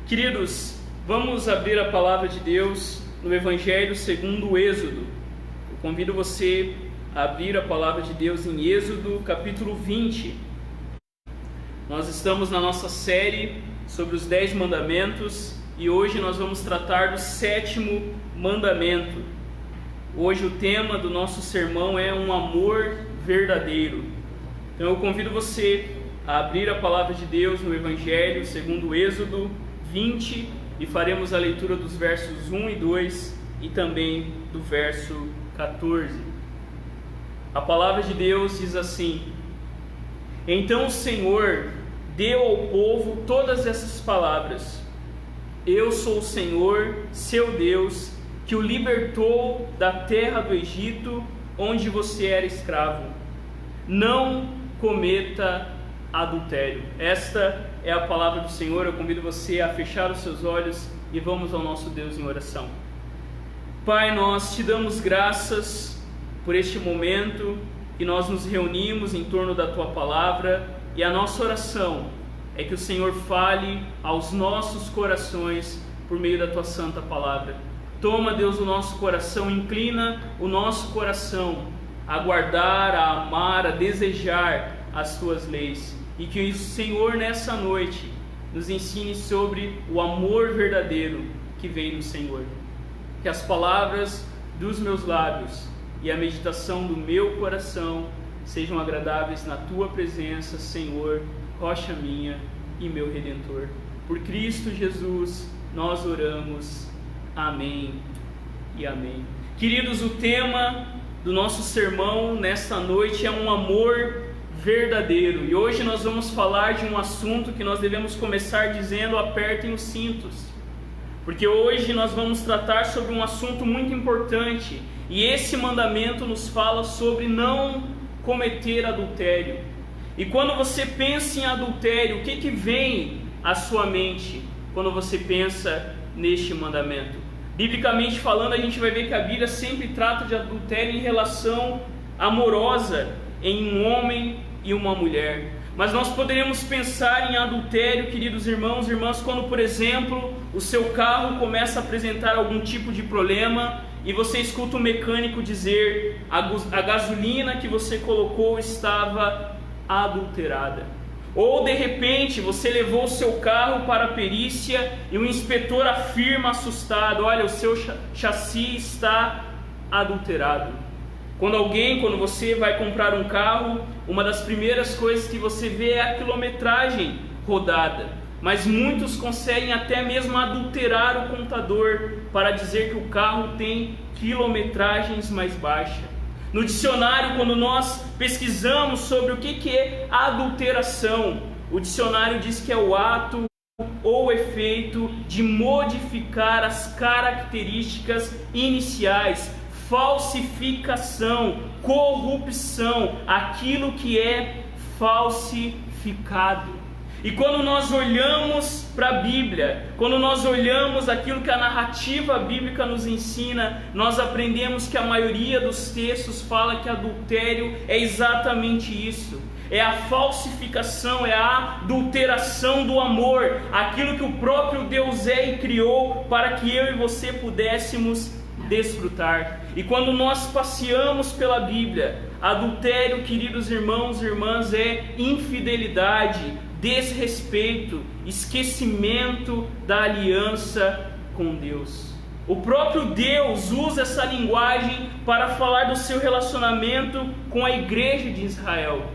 Queridos, vamos abrir a palavra de Deus no Evangelho segundo o Êxodo. Eu convido você a abrir a palavra de Deus em Êxodo capítulo 20. Nós estamos na nossa série sobre os 10 mandamentos e hoje nós vamos tratar do 7º mandamento. Hoje o tema do nosso sermão é um amor verdadeiro. Então eu convido você a abrir a palavra de Deus no Evangelho segundo o Êxodo 20 e faremos a leitura dos versos 1 e 2 e também do verso 14. A palavra de Deus diz assim: Então o Senhor deu ao povo todas essas palavras: Eu sou o Senhor, seu Deus, que o libertou da terra do Egito, onde você era escravo. Não cometa adultério. Esta é a palavra do Senhor. Eu convido você a fechar os seus olhos e vamos ao nosso Deus em oração. Pai, nós te damos graças por este momento que nós nos reunimos em torno da tua palavra, e a nossa oração é que o Senhor fale aos nossos corações por meio da tua santa palavra. Toma, Deus, o nosso coração, inclina o nosso coração a guardar, a amar, a desejar as tuas leis, e que o Senhor nessa noite nos ensine sobre o amor verdadeiro que vem do Senhor. Que as palavras dos meus lábios e a meditação do meu coração sejam agradáveis na tua presença, Senhor, rocha minha e meu Redentor. Por Cristo Jesus nós oramos. Amém e amém. Queridos, o tema do nosso sermão nesta noite é um amor verdadeiro. E hoje nós vamos falar de um assunto que nós devemos começar dizendo: apertem os cintos. Porque hoje nós vamos tratar sobre um assunto muito importante. E esse mandamento nos fala sobre não cometer adultério. E quando você pensa em adultério, o que vem à sua mente quando você pensa neste mandamento? Biblicamente falando, a gente vai ver que a Bíblia sempre trata de adultério em relação amorosa em um homem e uma mulher. Mas nós poderíamos pensar em adultério, queridos irmãos e irmãs, quando, por exemplo, o seu carro começa a apresentar algum tipo de problema e você escuta o mecânico dizer: a gasolina que você colocou estava adulterada. Ou de repente você levou o seu carro para a perícia e o inspetor afirma assustado: olha, o seu chassi está adulterado. Quando você vai comprar um carro, uma das primeiras coisas que você vê é a quilometragem rodada. Mas muitos conseguem até mesmo adulterar o contador para dizer que o carro tem quilometragens mais baixas. No dicionário, quando nós pesquisamos sobre o que é adulteração, o dicionário diz que é o ato ou efeito de modificar as características iniciais, falsificação, corrupção, aquilo que é falsificado. E quando nós olhamos para a Bíblia, quando nós olhamos aquilo que a narrativa bíblica nos ensina, nós aprendemos que a maioria dos textos fala que adultério é exatamente isso. É a falsificação, é a adulteração do amor, aquilo que o próprio Deus é e criou para que eu e você pudéssemos desfrutar. E quando nós passeamos pela Bíblia, adultério, queridos irmãos e irmãs, é infidelidade, desrespeito, esquecimento da aliança com Deus. O próprio Deus usa essa linguagem para falar do seu relacionamento com a igreja de Israel.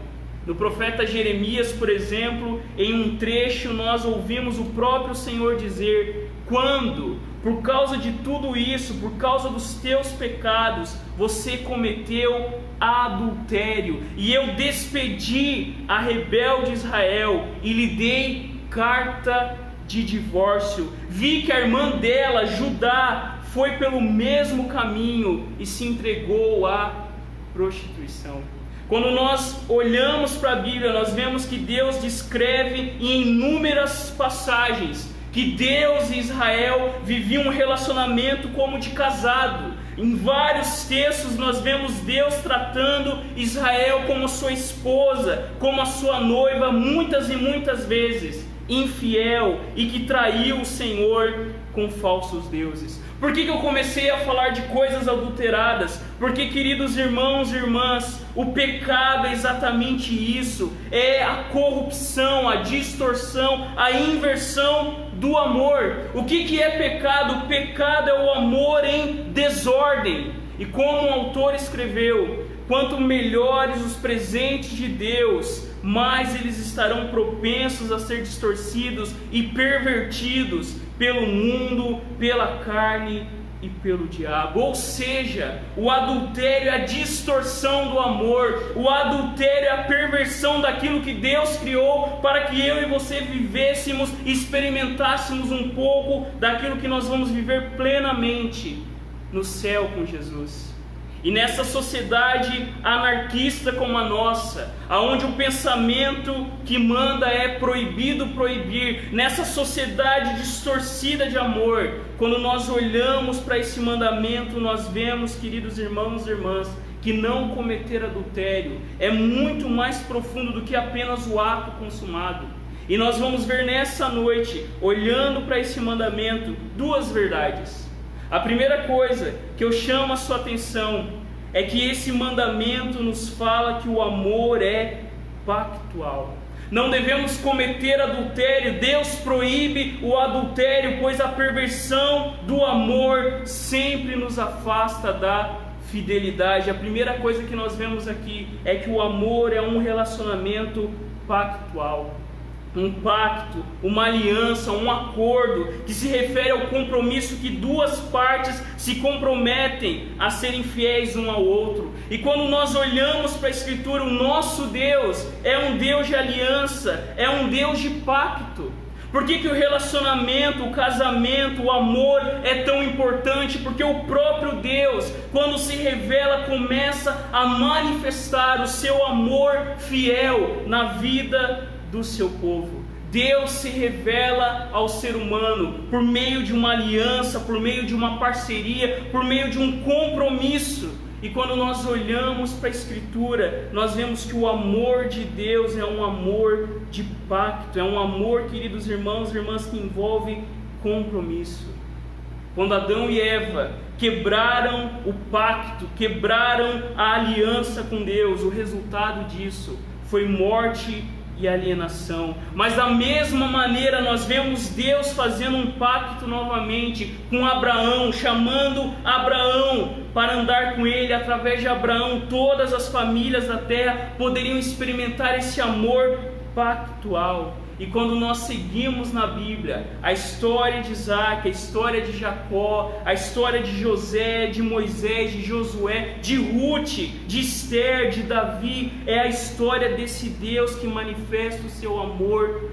No profeta Jeremias, por exemplo, em um trecho nós ouvimos o próprio Senhor dizer: quando, por causa de tudo isso, por causa dos teus pecados, você cometeu adultério, e eu despedi a rebelde Israel e lhe dei carta de divórcio. Vi que a irmã dela, Judá, foi pelo mesmo caminho e se entregou à prostituição. Quando nós olhamos para a Bíblia, nós vemos que Deus descreve em inúmeras passagens que Deus e Israel viviam um relacionamento como de casado. Em vários textos nós vemos Deus tratando Israel como sua esposa, como a sua noiva, muitas e muitas vezes. infiel e que traiu o Senhor com falsos deuses. Por que eu comecei a falar de coisas adulteradas? Porque, queridos irmãos e irmãs, o pecado é exatamente isso. É a corrupção, a distorção, a inversão do amor. O que é pecado? O pecado é o amor em desordem. E como o autor escreveu, quanto melhores os presentes de Deus, mais eles estarão propensos a ser distorcidos e pervertidos pelo mundo, pela carne e pelo diabo. Ou seja, o adultério é a distorção do amor, o adultério é a perversão daquilo que Deus criou para que eu e você vivêssemos e experimentássemos um pouco daquilo que nós vamos viver plenamente no céu com Jesus. E nessa sociedade anarquista como a nossa, onde o pensamento que manda é proibido proibir, nessa sociedade distorcida de amor, quando nós olhamos para esse mandamento, nós vemos, queridos irmãos e irmãs, que não cometer adultério é muito mais profundo do que apenas o ato consumado. E nós vamos ver nessa noite, olhando para esse mandamento, duas verdades. A primeira coisa que eu chamo a sua atenção é que esse mandamento nos fala que o amor é pactual. Não devemos cometer adultério. Deus proíbe o adultério, pois a perversão do amor sempre nos afasta da fidelidade. A primeira coisa que nós vemos aqui é que o amor é um relacionamento pactual. Um pacto, uma aliança, um acordo que se refere ao compromisso que duas partes se comprometem a serem fiéis um ao outro. E quando nós olhamos para a Escritura, o nosso Deus é um Deus de aliança, é um Deus de pacto. Por que o relacionamento, o casamento, o amor é tão importante? Porque o próprio Deus, quando se revela, começa a manifestar o seu amor fiel na vida do seu povo. Deus se revela ao ser humano por meio de uma aliança, por meio de uma parceria, por meio de um compromisso. E quando nós olhamos para a Escritura, nós vemos que o amor de Deus é um amor de pacto, é um amor, queridos irmãos e irmãs, que envolve compromisso. Quando Adão e Eva quebraram o pacto, quebraram a aliança com Deus, o resultado disso foi morte e alienação. Mas da mesma maneira nós vemos Deus fazendo um pacto novamente com Abraão, chamando Abraão para andar com ele. Através de Abraão, todas as famílias da terra poderiam experimentar esse amor pactual. E quando nós seguimos na Bíblia a história de Isaac, a história de Jacó, a história de José, de Moisés, de Josué, de Ruth, de Esther, de Davi, é a história desse Deus que manifesta o seu amor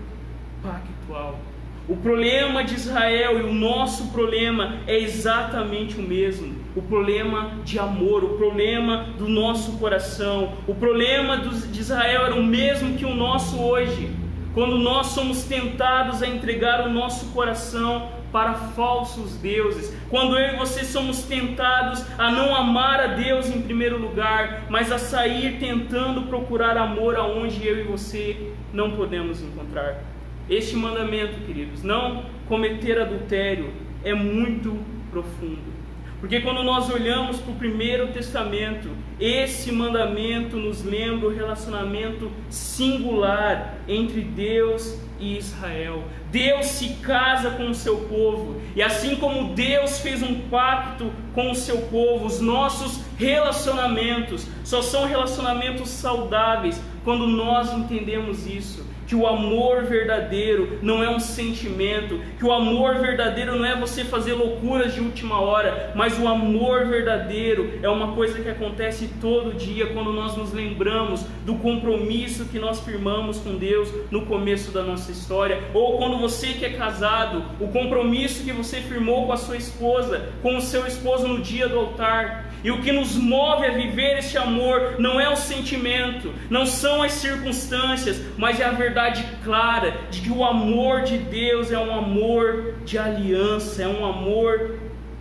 pactual. O problema de Israel e o nosso problema é exatamente o mesmo. O problema de amor, o problema do nosso coração. O problema de Israel era o mesmo que o nosso hoje. Quando nós somos tentados a entregar o nosso coração para falsos deuses, quando eu e você somos tentados a não amar a Deus em primeiro lugar, mas a sair tentando procurar amor aonde eu e você não podemos encontrar. Este mandamento, queridos, não cometer adultério, é muito profundo. Porque quando nós olhamos para o Primeiro Testamento, esse mandamento nos lembra o relacionamento singular entre Deus e Israel. Deus se casa com o seu povo, e assim como Deus fez um pacto com o seu povo, os nossos relacionamentos só são relacionamentos saudáveis quando nós entendemos isso. Que o amor verdadeiro não é um sentimento, que o amor verdadeiro não é você fazer loucuras de última hora, mas o amor verdadeiro é uma coisa que acontece todo dia quando nós nos lembramos do compromisso que nós firmamos com Deus no começo da nossa história, ou quando você que é casado, o compromisso que você firmou com a sua esposa, com o seu esposo no dia do altar. E o que nos move a viver este amor não é o sentimento, não são as circunstâncias, mas é a verdade clara de que o amor de Deus é um amor de aliança, é um amor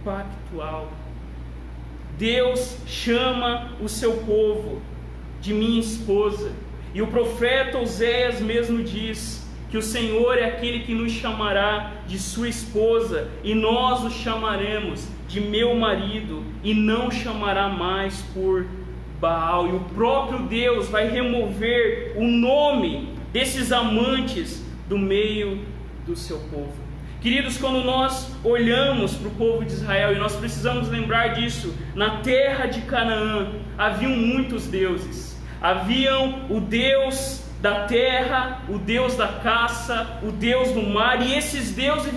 pactual. Deus chama o seu povo de minha esposa, e o profeta Oséias mesmo diz que o Senhor é aquele que nos chamará de sua esposa, e nós o chamaremos de meu marido, e não chamará mais por Baal. E o próprio Deus vai remover o nome desses amantes do meio do seu povo. Queridos, quando nós olhamos para o povo de Israel, e nós precisamos lembrar disso, na terra de Canaã haviam muitos deuses. Haviam o Deus da terra, o Deus da caça, o Deus do mar, e esses deuses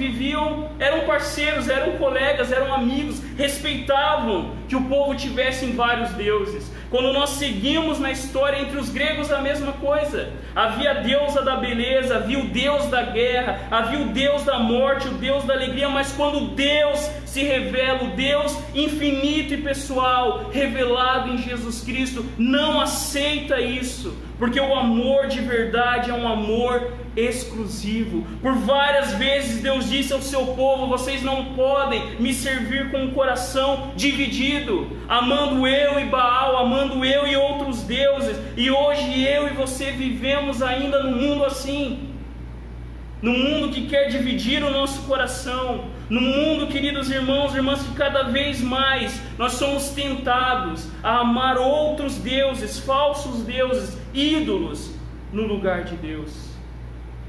eram parceiros, eram colegas, eram amigos, respeitavam que o povo tivesse vários deuses. Quando nós seguimos na história, entre os gregos a mesma coisa. Havia a deusa da beleza, havia o Deus da guerra, havia o Deus da morte, o Deus da alegria, mas quando Deus se revela, o Deus infinito e pessoal, revelado em Jesus Cristo, não aceita isso, porque o amor de verdade é um amor exclusivo. Por várias vezes Deus disse ao seu povo: vocês não podem me servir com um coração dividido, amando eu e Baal, amando eu e outros deuses. E hoje eu e você vivemos ainda no mundo assim, no mundo que quer dividir o nosso coração, no mundo, queridos irmãos e irmãs, que cada vez mais nós somos tentados a amar outros deuses, falsos deuses, ídolos, no lugar de Deus.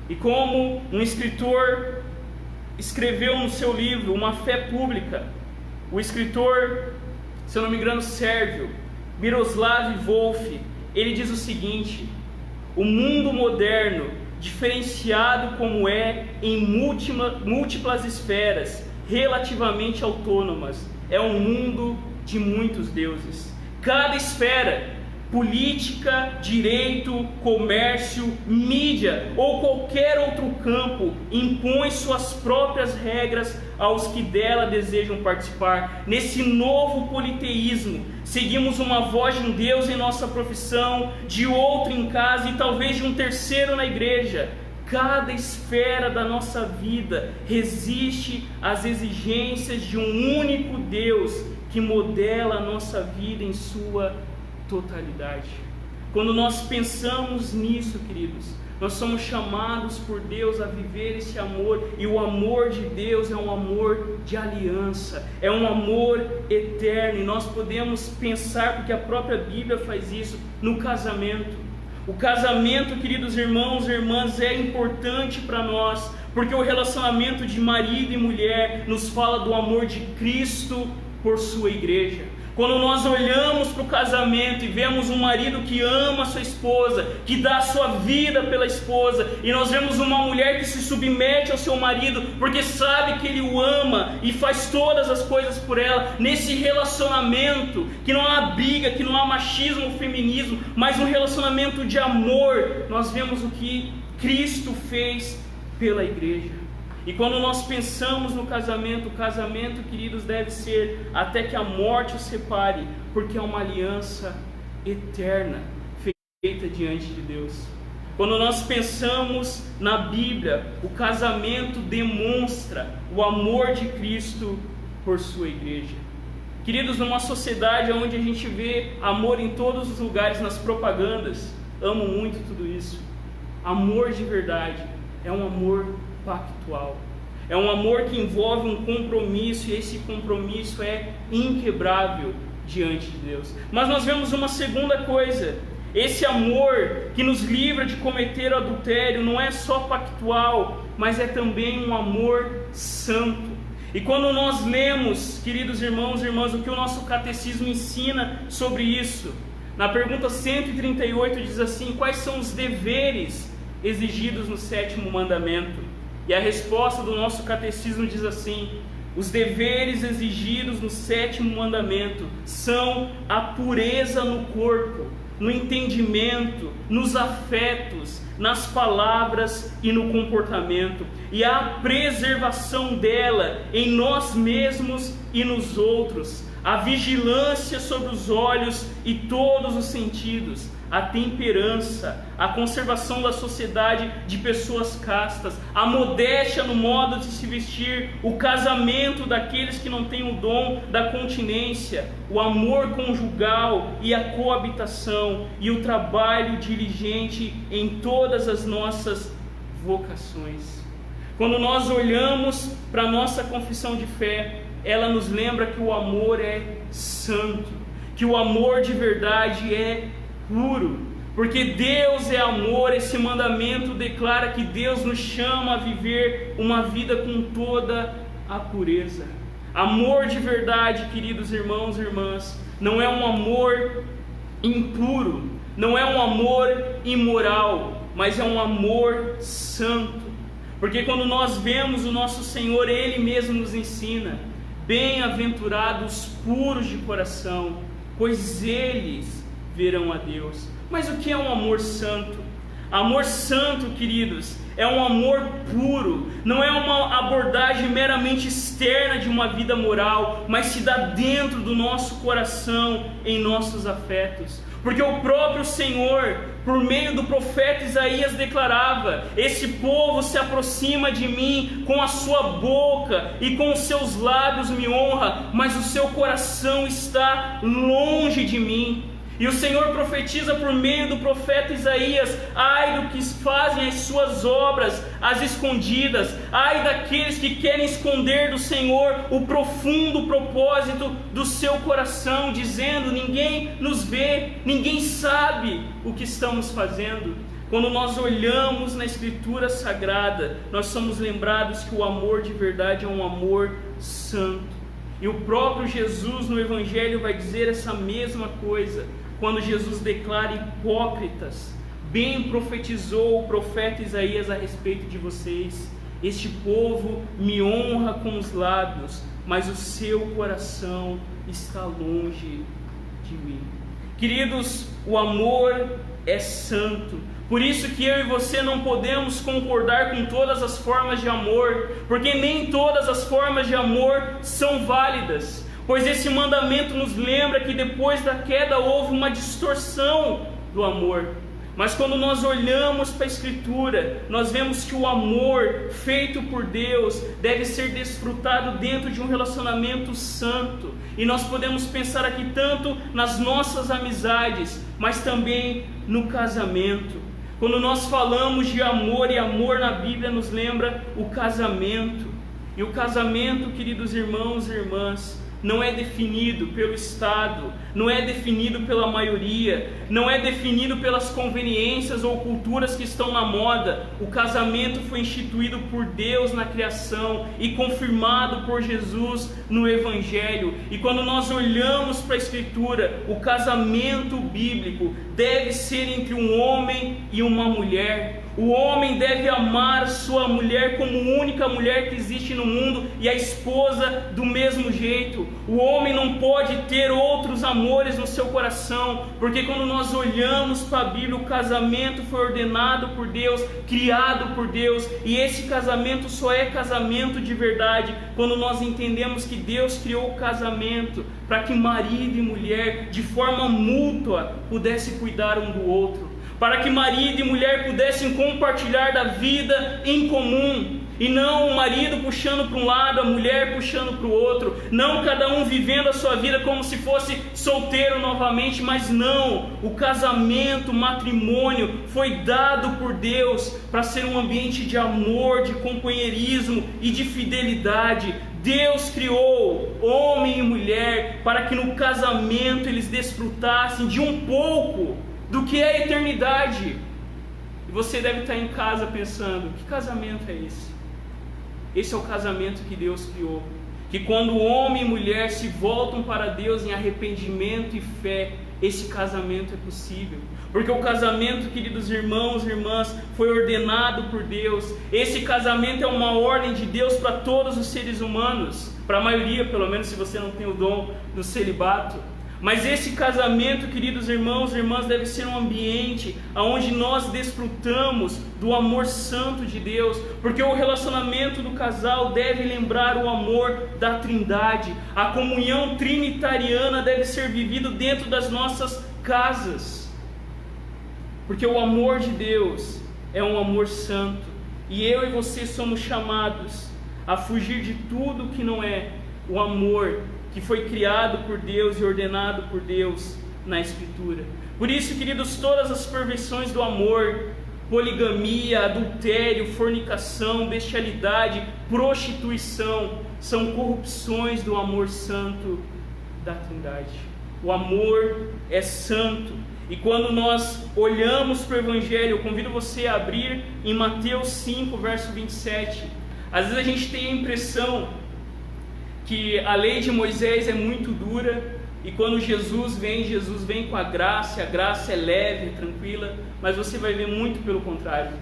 E como um escritor escreveu no seu livro Uma Fé Pública, o escritor, se eu não me engano, sérvio, Miroslav Volf, ele diz o seguinte: o mundo moderno, diferenciado como é em múltiplas esferas relativamente autônomas, é um mundo de muitos deuses. Cada esfera, política, direito, comércio, mídia ou qualquer outro campo, impõe suas próprias regras aos que dela desejam participar. Nesse novo politeísmo, seguimos uma voz de um Deus em nossa profissão, de outro em casa e talvez de um terceiro na igreja. Cada esfera da nossa vida resiste às exigências de um único Deus que modela a nossa vida em sua totalidade. Quando nós pensamos nisso, queridos, nós somos chamados por Deus a viver esse amor, e o amor de Deus é um amor de aliança, é um amor eterno, e nós podemos pensar, porque a própria Bíblia faz isso, no casamento. O casamento, queridos irmãos e irmãs, é importante para nós, porque o relacionamento de marido e mulher nos fala do amor de Cristo por sua igreja. Quando nós olhamos para o casamento e vemos um marido que ama a sua esposa, que dá a sua vida pela esposa, e nós vemos uma mulher que se submete ao seu marido porque sabe que ele o ama e faz todas as coisas por ela, nesse relacionamento que não há briga, que não há machismo ou feminismo, mas um relacionamento de amor, nós vemos o que Cristo fez pela igreja. E quando nós pensamos no casamento, o casamento, queridos, deve ser até que a morte os separe, porque é uma aliança eterna, feita diante de Deus. Quando nós pensamos na Bíblia, o casamento demonstra o amor de Cristo por sua igreja. Queridos, numa sociedade onde a gente vê amor em todos os lugares, nas propagandas, amo muito tudo isso. Amor de verdade é um amor pactual, é um amor que envolve um compromisso, e esse compromisso é inquebrável diante de Deus. Mas nós vemos uma segunda coisa: esse amor que nos livra de cometer o adultério não é só pactual, mas é também um amor santo. E quando nós lemos, queridos irmãos e irmãs, o que o nosso catecismo ensina sobre isso, na pergunta 138 diz assim: quais são os deveres exigidos no 7º mandamento? E a resposta do nosso catecismo diz assim: os deveres exigidos no 7º mandamento são a pureza no corpo, no entendimento, nos afetos, nas palavras e no comportamento, e a preservação dela em nós mesmos e nos outros, a vigilância sobre os olhos e todos os sentidos, a temperança, a conservação da sociedade de pessoas castas, a modéstia no modo de se vestir, o casamento daqueles que não têm o dom da continência, o amor conjugal e a coabitação, e o trabalho diligente em todas as nossas vocações. Quando nós olhamos para a nossa confissão de fé, ela nos lembra que o amor é santo, que o amor de verdade é puro, porque Deus é amor. Esse mandamento declara que Deus nos chama a viver uma vida com toda a pureza. Amor de verdade, queridos irmãos e irmãs, não é um amor impuro, não é um amor imoral, mas é um amor santo. Porque quando nós vemos o nosso Senhor, Ele mesmo nos ensina: bem-aventurados puros de coração, pois eles verão a Deus. Mas o que é um amor santo? Amor santo, queridos, é um amor puro, não é uma abordagem meramente externa de uma vida moral, mas se dá dentro do nosso coração, em nossos afetos. Porque o próprio Senhor, por meio do profeta Isaías, declarava: esse povo se aproxima de mim, com a sua boca e com os seus lábios me honra, mas o seu coração está longe de mim. E o Senhor profetiza por meio do profeta Isaías: ai do que fazem as suas obras às escondidas, ai daqueles que querem esconder do Senhor o profundo propósito do seu coração, dizendo: ninguém nos vê, ninguém sabe o que estamos fazendo. Quando nós olhamos na Escritura Sagrada, nós somos lembrados que o amor de verdade é um amor santo. E o próprio Jesus no Evangelho vai dizer essa mesma coisa, quando Jesus declara: hipócritas, bem profetizou o profeta Isaías a respeito de vocês. Este povo me honra com os lábios, mas o seu coração está longe de mim. Queridos, o amor é santo. Por isso que eu e você não podemos concordar com todas as formas de amor, porque nem todas as formas de amor são válidas. Pois esse mandamento nos lembra que depois da queda houve uma distorção do amor. Mas quando nós olhamos para a Escritura, nós vemos que o amor feito por Deus deve ser desfrutado dentro de um relacionamento santo. E nós podemos pensar aqui tanto nas nossas amizades, mas também no casamento. Quando nós falamos de amor, e amor na Bíblia nos lembra o casamento. E o casamento, queridos irmãos e irmãs, não é definido pelo Estado, não é definido pela maioria, não é definido pelas conveniências ou culturas que estão na moda. O casamento foi instituído por Deus na criação e confirmado por Jesus no Evangelho. E quando nós olhamos para a Escritura, o casamento bíblico deve ser entre um homem e uma mulher. O homem deve amar sua mulher como única mulher que existe no mundo, e a esposa do mesmo jeito. O homem não pode ter outros amores no seu coração, porque quando nós olhamos para a Bíblia, o casamento foi ordenado por Deus, criado por Deus, e esse casamento só é casamento de verdade quando nós entendemos que Deus criou o casamento para que marido e mulher, de forma mútua, pudessem cuidar um do outro, para que marido e mulher pudessem compartilhar da vida em comum, e não o marido puxando para um lado, a mulher puxando para o outro, não cada um vivendo a sua vida como se fosse solteiro novamente, mas não, o casamento, o matrimônio foi dado por Deus para ser um ambiente de amor, de companheirismo e de fidelidade. Deus criou homem e mulher para que no casamento eles desfrutassem de um pouco do que é a eternidade. E você deve estar em casa pensando: que casamento é esse? Esse é o casamento que Deus criou, que quando homem e mulher se voltam para Deus em arrependimento e fé, esse casamento é possível. Porque o casamento, queridos irmãos e irmãs, foi ordenado por Deus. Esse casamento é uma ordem de Deus para todos os seres humanos, para a maioria, pelo menos, se você não tem o dom do celibato. Mas esse casamento, queridos irmãos e irmãs, deve ser um ambiente onde nós desfrutamos do amor santo de Deus, porque o relacionamento do casal deve lembrar o amor da Trindade. A comunhão trinitariana deve ser vivida dentro das nossas casas, porque o amor de Deus é um amor santo, e eu e você somos chamados a fugir de tudo que não é o amor que foi criado por Deus e ordenado por Deus na Escritura. Por isso, queridos, todas as perversões do amor Poligamia, adultério, fornicação, bestialidade, prostituição são corrupções do amor santo da Trindade. O amor é santo. E quando nós olhamos para o Evangelho, eu convido você a abrir em Mateus 5, verso 27. Às vezes a gente tem a impressão que a lei de Moisés é muito dura, e quando Jesus vem com a graça é leve, tranquila, mas você vai ver muito pelo contrário.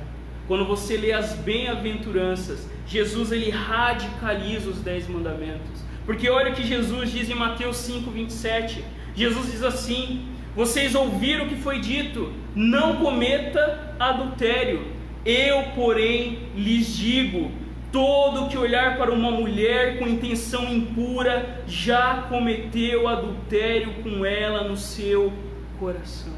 Quando você lê as bem-aventuranças, Jesus ele radicaliza os 10 mandamentos. Porque olha o que Jesus diz em Mateus 5, 27. Jesus diz assim: vocês ouviram o que foi dito, não cometa adultério. Eu, porém, lhes digo, todo que olhar para uma mulher com intenção impura, já cometeu adultério com ela no seu coração.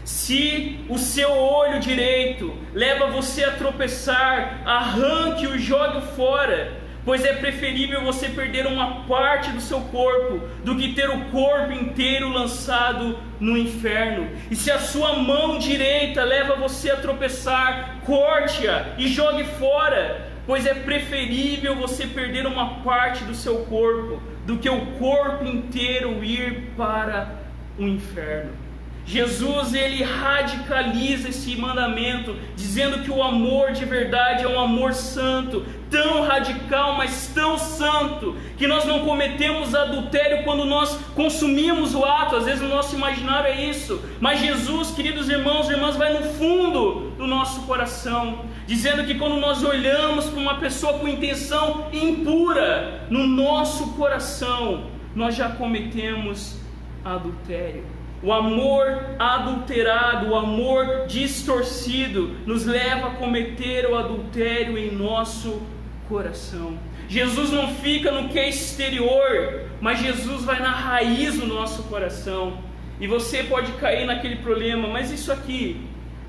Se o seu olho direito leva você a tropeçar, arranque-o e jogue fora, pois é preferível você perder uma parte do seu corpo do que ter o corpo inteiro lançado no inferno. E se a sua mão direita leva você a tropeçar, corte-a e jogue fora, pois é preferível você perder uma parte do seu corpo do que o corpo inteiro ir para o inferno. Jesus ele radicaliza esse mandamento, dizendo que o amor de verdade é um amor santo, tão radical, mas tão santo, que nós não cometemos adultério quando nós consumimos o ato. Às vezes o nosso imaginário é isso, mas Jesus, queridos irmãos e irmãs, vai no fundo do nosso coração, dizendo que quando nós olhamos para uma pessoa com intenção impura, no nosso coração nós já cometemos adultério. O amor adulterado, o amor distorcido nos leva a cometer o adultério em nosso coração. Jesus não fica no que é exterior, mas Jesus vai na raiz do nosso coração. E você pode cair naquele problema, mas isso aqui,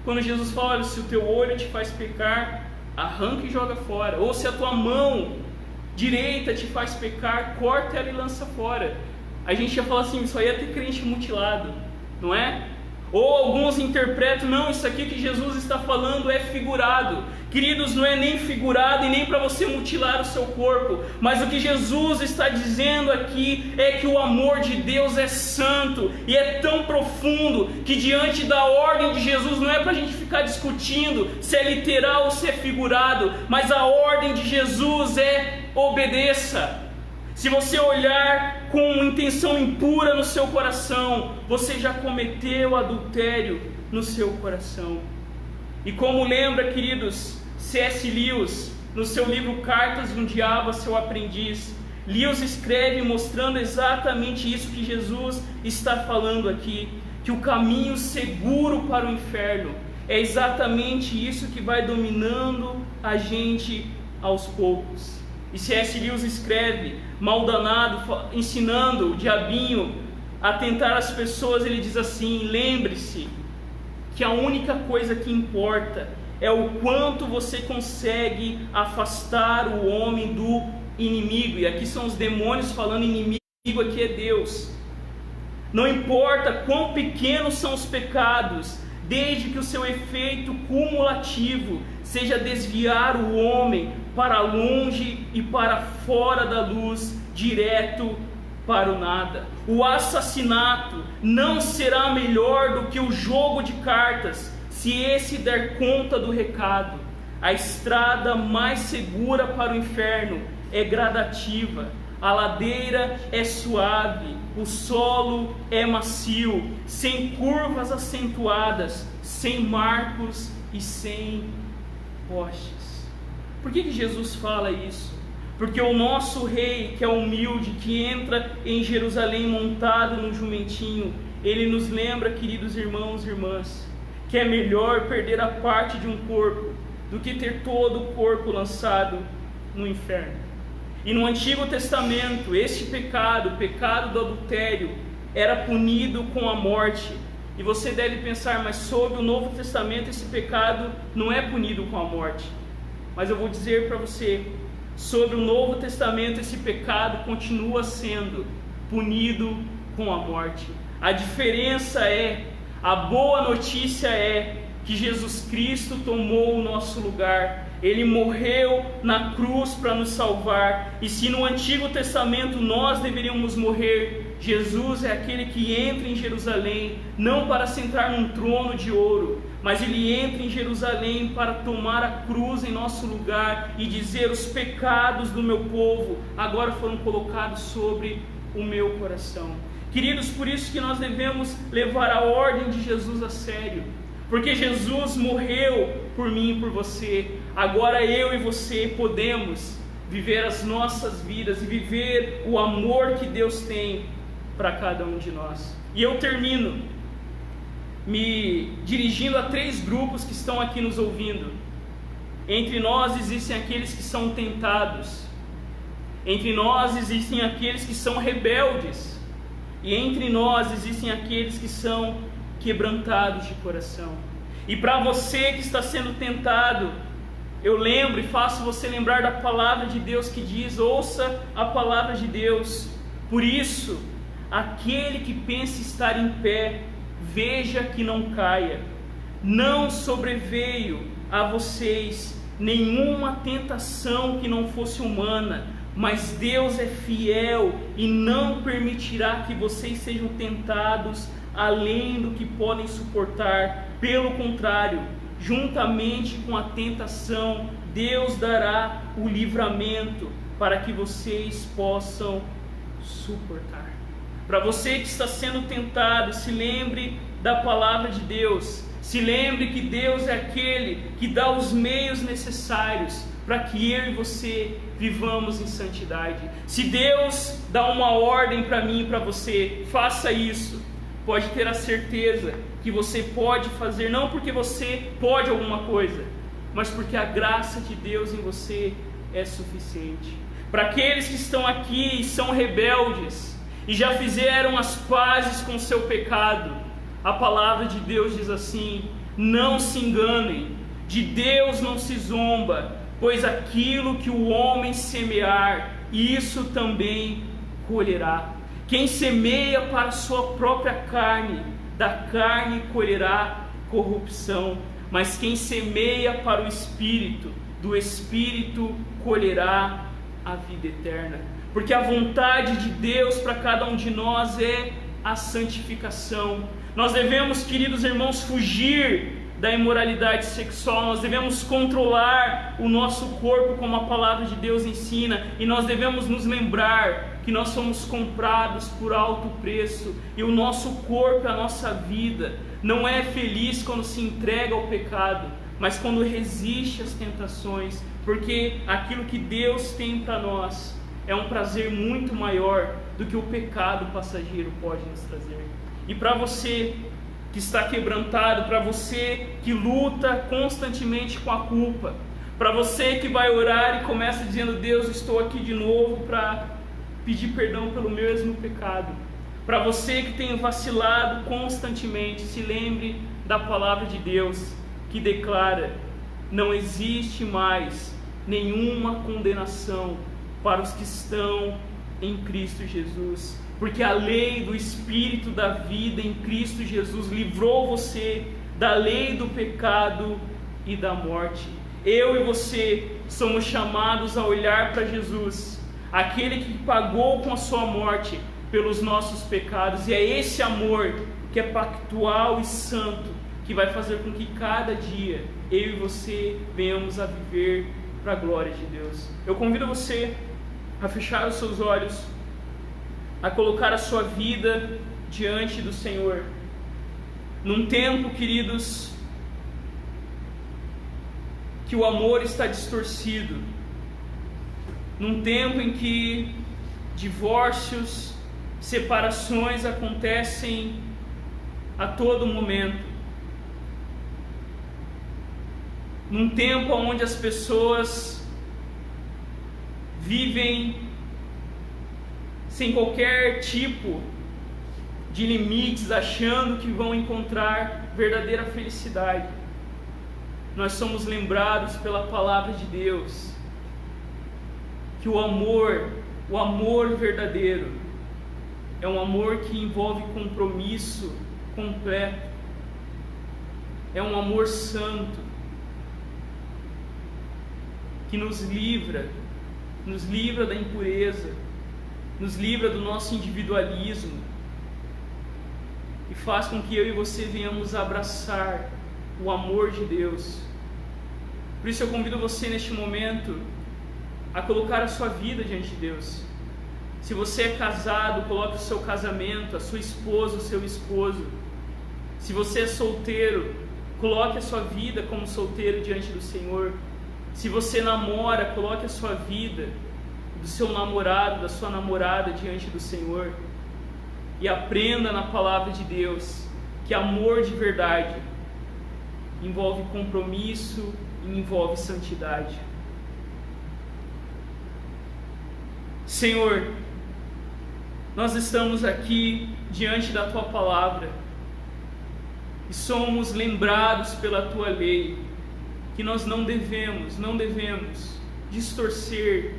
quando Jesus fala, olha, se o teu olho te faz pecar, arranca e joga fora. Ou se a tua mão direita te faz pecar, corta ela e lança fora. A gente ia falar assim, isso aí é ter crente mutilado, não é? Ou alguns interpretam, não, isso aqui que Jesus está falando é figurado. Queridos, não é nem figurado e nem para você mutilar o seu corpo, mas o que Jesus está dizendo aqui é que o amor de Deus é santo e é tão profundo que diante da ordem de Jesus não é para a gente ficar discutindo se é literal ou se é figurado, mas a ordem de Jesus é obedeça. Se você olhar com intenção impura no seu coração, você já cometeu adultério no seu coração. E como lembra, queridos, C.S. Lewis, no seu livro Cartas de um Diabo a seu Aprendiz, Lewis escreve mostrando exatamente isso que Jesus está falando aqui, que o caminho seguro para o inferno é exatamente isso que vai dominando a gente aos poucos. E C.S. Lewis escreve, maldanado, ensinando o diabinho a tentar as pessoas, ele diz assim: lembre-se que a única coisa que importa é o quanto você consegue afastar o homem do inimigo. E aqui são os demônios falando, inimigo aqui é Deus. Não importa quão pequenos são os pecados, desde que o seu efeito cumulativo seja desviar o homem para longe e para fora da luz, direto para o nada. O assassinato não será melhor do que o jogo de cartas, se esse der conta do recado. A estrada mais segura para o inferno é gradativa, a ladeira é suave, o solo é macio, sem curvas acentuadas, sem marcos e sem postes. Por que Jesus fala isso? Porque o nosso rei, que é humilde, que entra em Jerusalém montado num jumentinho, ele nos lembra, queridos irmãos e irmãs, que é melhor perder a parte de um corpo do que ter todo o corpo lançado no inferno. E no Antigo Testamento, este pecado, o pecado do adultério, era punido com a morte. E você deve pensar, mas sob o Novo Testamento esse pecado não é punido com a morte. Mas eu vou dizer para você, sob o Novo Testamento esse pecado continua sendo punido com a morte. A diferença é, a boa notícia é que Jesus Cristo tomou o nosso lugar. Ele morreu na cruz para nos salvar. E se no Antigo Testamento nós deveríamos morrer, Jesus é aquele que entra em Jerusalém, não para sentar num trono de ouro, mas Ele entra em Jerusalém para tomar a cruz em nosso lugar e dizer: os pecados do meu povo agora foram colocados sobre o meu coração. Queridos, por isso que nós devemos levar a ordem de Jesus a sério, porque Jesus morreu por mim e por você. Agora eu e você podemos viver as nossas vidas e viver o amor que Deus tem para cada um de nós. E eu termino me dirigindo a 3 grupos que estão aqui nos ouvindo. Entre nós existem aqueles que são tentados, entre nós existem aqueles que são rebeldes, e entre nós existem aqueles que são quebrantados de coração. E para você que está sendo tentado, eu lembro e faço você lembrar da palavra de Deus que diz: ouça a palavra de Deus. Por isso, aquele que pensa estar em pé, veja que não caia. Não sobreveio a vocês nenhuma tentação que não fosse humana, mas Deus é fiel e não permitirá que vocês sejam tentados além do que podem suportar. Pelo contrário, juntamente com a tentação, Deus dará o livramento para que vocês possam suportar. Para você que está sendo tentado, se lembre da palavra de Deus. Se lembre que Deus é aquele que dá os meios necessários para que eu e você vivamos em santidade. Se Deus dá uma ordem para mim e para você, faça isso. Pode ter a certeza que você pode fazer, não porque você pode alguma coisa, mas porque a graça de Deus em você é suficiente. Para aqueles que estão aqui e são rebeldes e já fizeram as pazes com o seu pecado, a palavra de Deus diz assim: não se enganem, de Deus não se zomba, pois aquilo que o homem semear, isso também colherá. Quem semeia para a sua própria carne, da carne colherá corrupção, mas quem semeia para o Espírito, do Espírito colherá a vida eterna. Porque a vontade de Deus para cada um de nós é a santificação. Nós devemos, queridos irmãos, fugir da imoralidade sexual. Nós devemos controlar o nosso corpo como a palavra de Deus ensina, e nós devemos nos lembrar que nós somos comprados por alto preço, e o nosso corpo, a nossa vida, não é feliz quando se entrega ao pecado, mas quando resiste às tentações, porque aquilo que Deus tem para nós é um prazer muito maior do que o pecado passageiro pode nos trazer. E para você que está quebrantado, para você que luta constantemente com a culpa, para você que vai orar e começa dizendo: Deus, estou aqui de novo para pedir perdão pelo mesmo pecado, para você que tem vacilado constantemente, se lembre da palavra de Deus que declara: não existe mais nenhuma condenação para os que estão em Cristo Jesus, porque a lei do Espírito da vida em Cristo Jesus livrou você da lei do pecado e da morte. Eu e você somos chamados a olhar para Jesus, aquele que pagou com a sua morte pelos nossos pecados, e é esse amor que é pactual e santo que vai fazer com que cada dia eu e você venhamos a viver para a glória de Deus. Eu convido você a fechar os seus olhos, a colocar a sua vida diante do Senhor. Num tempo, queridos, que o amor está distorcido, num tempo em que divórcios, separações acontecem a todo momento, num tempo onde as pessoas vivem sem qualquer tipo de limites, achando que vão encontrar verdadeira felicidade, nós somos lembrados pela palavra de Deus que o amor verdadeiro é um amor que envolve compromisso completo. é um amor santo, que nos livra da impureza, nos livra do nosso individualismo e faz com que eu e você venhamos abraçar o amor de Deus. Por isso eu convido você neste momento a colocar a sua vida diante de Deus. Se você é casado, coloque o seu casamento, a sua esposa, o seu esposo. Se você é solteiro, coloque a sua vida como solteiro diante do Senhor. Se você namora, coloque a sua vida, do seu namorado, da sua namorada diante do Senhor. E aprenda na palavra de Deus que amor de verdade envolve compromisso e envolve santidade. Senhor, nós estamos aqui diante da Tua palavra e somos lembrados pela Tua lei que nós não devemos distorcer,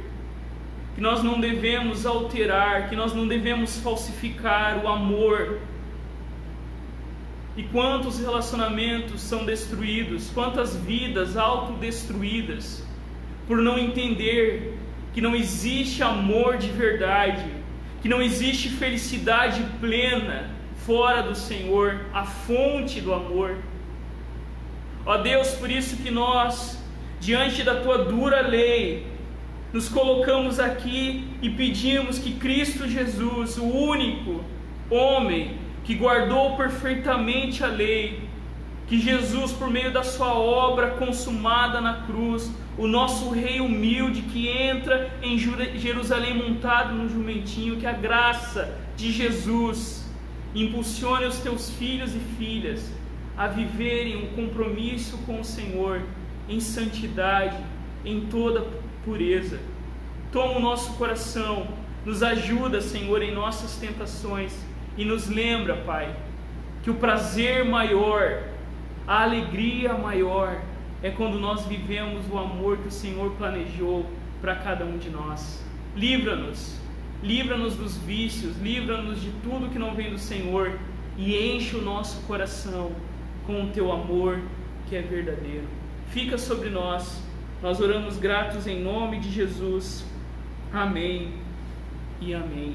que nós não devemos alterar, que nós não devemos falsificar o amor. E quantos relacionamentos são destruídos, quantas vidas autodestruídas por não entender que não existe amor de verdade, que não existe felicidade plena fora do Senhor, a fonte do amor. Ó Deus, por isso que nós, diante da Tua dura lei, nos colocamos aqui e pedimos que Cristo Jesus, o único homem que guardou perfeitamente a lei, que Jesus, por meio da sua obra consumada na cruz, o nosso rei humilde que entra em Jerusalém montado no jumentinho, que a graça de Jesus impulsione os teus filhos e filhas a viverem um compromisso com o Senhor em santidade, em toda pureza. Toma o nosso coração, nos ajuda, Senhor, em nossas tentações e nos lembra, Pai, que o prazer maior, a alegria maior é quando nós vivemos o amor que o Senhor planejou para cada um de nós. Livra-nos dos vícios, livra-nos de tudo que não vem do Senhor e enche o nosso coração com o Teu amor que é verdadeiro. Fica sobre nós, nós oramos gratos em nome de Jesus. Amém e amém.